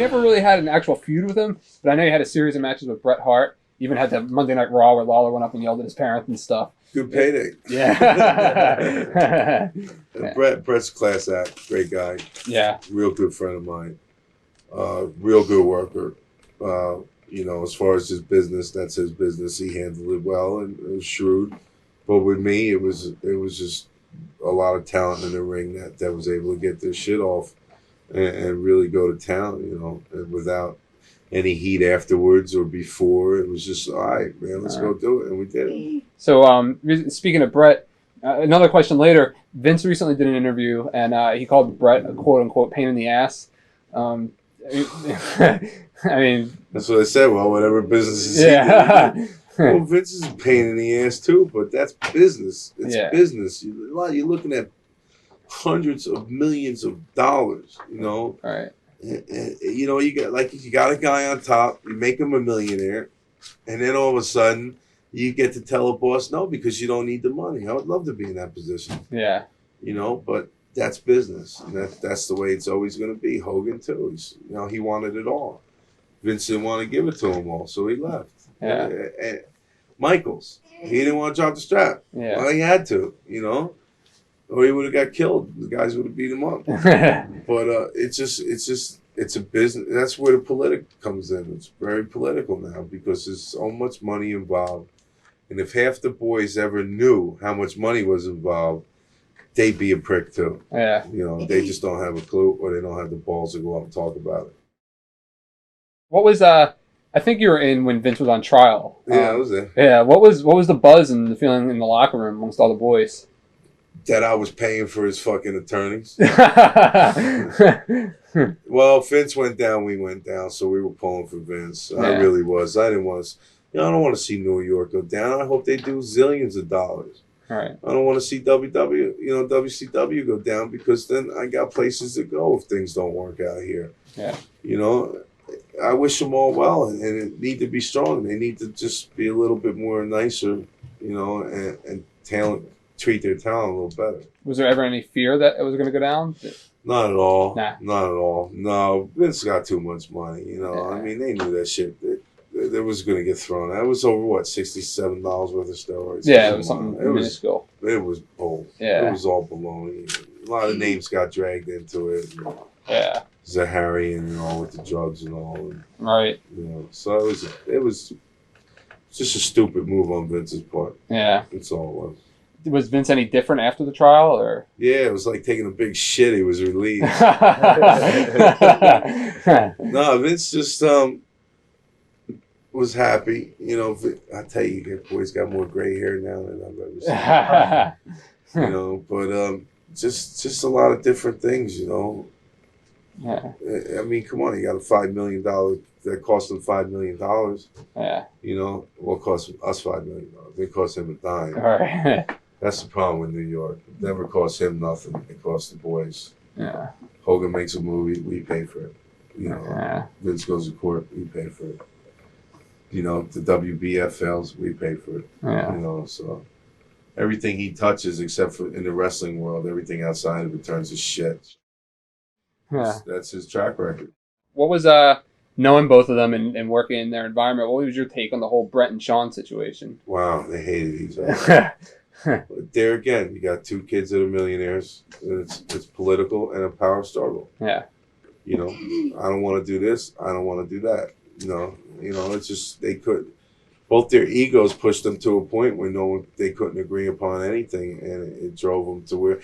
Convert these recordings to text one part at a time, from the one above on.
never really had an actual feud with him, but I know you had a series of matches with Bret Hart. You even had the Monday Night Raw where Lawler went up and yelled at his parents and stuff. Good payday. Yeah. Bret's class act. Great guy. Yeah. Real good friend of mine. Real good worker. You know, as far as his business, that's his business. He handled it well and it was shrewd. But with me, it was just a lot of talent in the ring that was able to get their shit off and really go to town, you know, and without any heat afterwards or before. It was just, all right, man, let's go do it. And we did it. So, speaking of Bret, another question later. Vince recently did an interview, and he called Bret a quote-unquote pain in the ass. I mean... That's what I said. Well, whatever business is well, Vince is a pain in the ass, too, but that's business. It's business. You're looking at hundreds of millions of dollars, you know? All right. You know, you got a guy on top, you make him a millionaire, and then all of a sudden you get to tell a boss no because you don't need the money. I would love to be in that position. Yeah. You know, but that's business. And that's the way it's always going to be. Hogan too. You know, he wanted it all. Vince didn't want to give it to him all, so he left. Yeah. And Michaels, he didn't want to drop the strap. Yeah. Well, he had to, you know, or he would have got killed. The guys would have beat him up. But it's a business. That's where the political comes in. It's very political now because there's so much money involved. And if half the boys ever knew how much money was involved, they'd be a prick too. Yeah. You know, they just don't have a clue or they don't have the balls to go up and talk about it. What was I think you were in when Vince was on trial. Yeah, I was there. Yeah. What was the buzz and the feeling in the locker room amongst all the boys? That I was paying for his fucking attorneys. Well, Vince went down, we went down, so we were pulling for Vince. I really was. I didn't want to. You know, I don't want to see New York go down. I hope they do zillions of dollars. All right. I don't want to see WCW go down because then I got places to go if things don't work out here. Yeah. You know, I wish them all well, and it need to be strong. They need to just be a little bit more nicer, you know, and treat their talent a little better. Was there ever any fear that it was going to go down? Not at all. Nah. Not at all. No, Vince got too much money. You know, I mean, they knew that shit. It was going to get thrown. That was over what, $67 worth of steroids. Yeah, it was something minuscule. It was bull. Yeah, it was all baloney. A lot of names got dragged into it. Yeah, Zahari and all with the drugs and all. And, right. You know, so it was just a stupid move on Vince's part. Yeah, that's all it was. Was Vince any different after the trial, or? Yeah, it was like taking a big shit. He was relieved. No, Vince just was happy. You know, I tell you, that boy's got more gray hair now than I've ever seen. You know, but just a lot of different things. You know. Yeah. I mean, come on, he got a $5 million that cost him $5 million. Yeah. You know, what cost us $5 million? It cost him a dime. All right. That's the problem with New York. It never cost him nothing. It cost the boys. Yeah. Hogan makes a movie, we pay for it. You know, Vince goes to court, we pay for it. You know, the WWF fails, we pay for it. Yeah. You know, so everything he touches, except for in the wrestling world, everything outside of it turns to shit. Yeah. That's his track record. What was knowing both of them and working in their environment? What was your take on the whole Bret and Shawn situation? Wow, they hated each other. But there again, you got two kids that are millionaires. And it's political and a power struggle. Yeah. You know, I don't want to do this. I don't want to do that. You know, it's just both their egos pushed them to a point where they couldn't agree upon anything, and it drove them to where.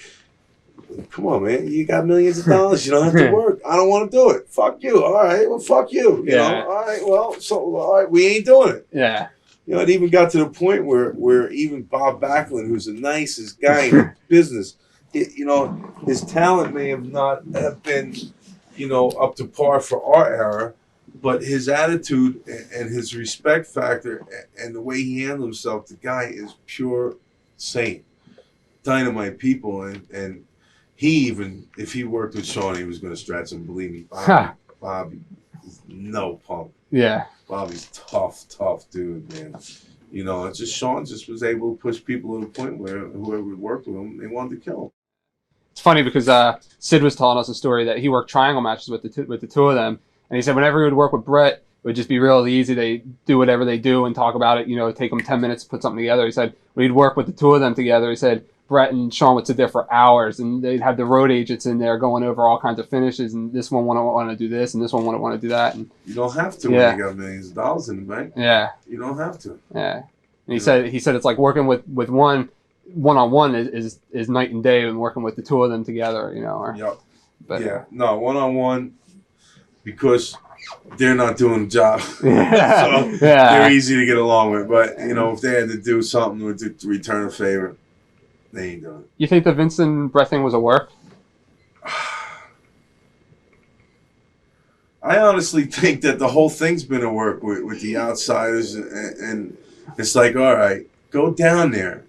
Come on, man. You got millions of dollars. You don't have to work. I don't want to do it. Fuck you. All right. Well, fuck you. You know? All right. Well, all right. We ain't doing it. Yeah. You know, it even got to the point where even Bob Backlund, who's the nicest guy in business, you know, his talent may have not have been, you know, up to par for our era, but his attitude and his respect factor and the way he handled himself, the guy is pure saint. Dynamite people, and he even, if he worked with Shawn, he was going to stretch him. Believe me, Bobby is no punk. Yeah. Bobby's tough dude, man. You know, it's just Shawn just was able to push people to the point where whoever worked with him, they wanted to kill him. It's funny because Sid was telling us a story that he worked triangle matches with the two of them, And he said whenever he would work with Bret, it would just be real easy. They do whatever they do and talk about it. You know, it'd take them 10 minutes to put something together. He said when he'd work with the two of them together, he said Bret and Shawn would sit there for hours, and they'd have the road agents in there going over all kinds of finishes, and this one wouldn't want to do this, and this one wouldn't want to do that. And You don't have to Yeah. when you got millions of dollars in the bank. yeah, You don't have to. yeah. And he said it's like working with one-on-one is night and day, and working with the two of them together. You know, or, Yep. but Yeah. No, one-on-one, because they're not doing the job. yeah, So yeah. they're easy to get along with. But, you know, if they had to do something to return a favor, they ain't doing it. You think the Vince and Bret thing was a work? I honestly think that the whole thing's been a work with the outsiders, and it's like, all right, go down there,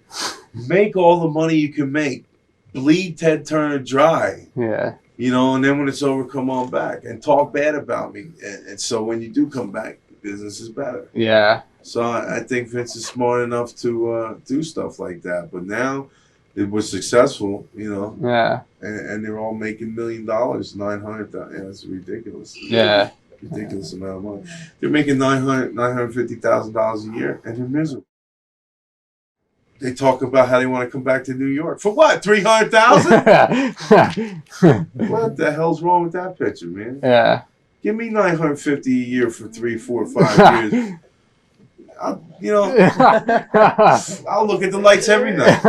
make all the money you can make, bleed Ted Turner dry, Yeah, you know, and then when it's over, come on back and talk bad about me. And so when you do come back, the business is better. yeah, So I think Vince is smart enough to do stuff like that. But now it was successful, you know, yeah, and they're all making $1 million, 900,000. Yeah, it's ridiculous. yeah. Ridiculous amount of money. They're making $950,000 a year, and they're miserable. They talk about how they want to come back to New York for what? 300,000? What the hell's wrong with that picture, man? Yeah. Give me 950 a year for 3, 4, 5 years. You know, I'll look at the lights every night.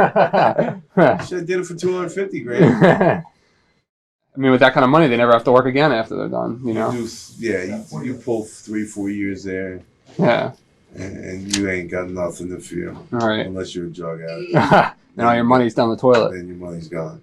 Should have did it for 250 grand. I mean, with that kind of money, they never have to work again after they're done. You know. You pull 3, 4 years there, Yeah. and you ain't got nothing to fear. All right. Unless you're a drug addict. And all your money's down the toilet. Then your money's gone.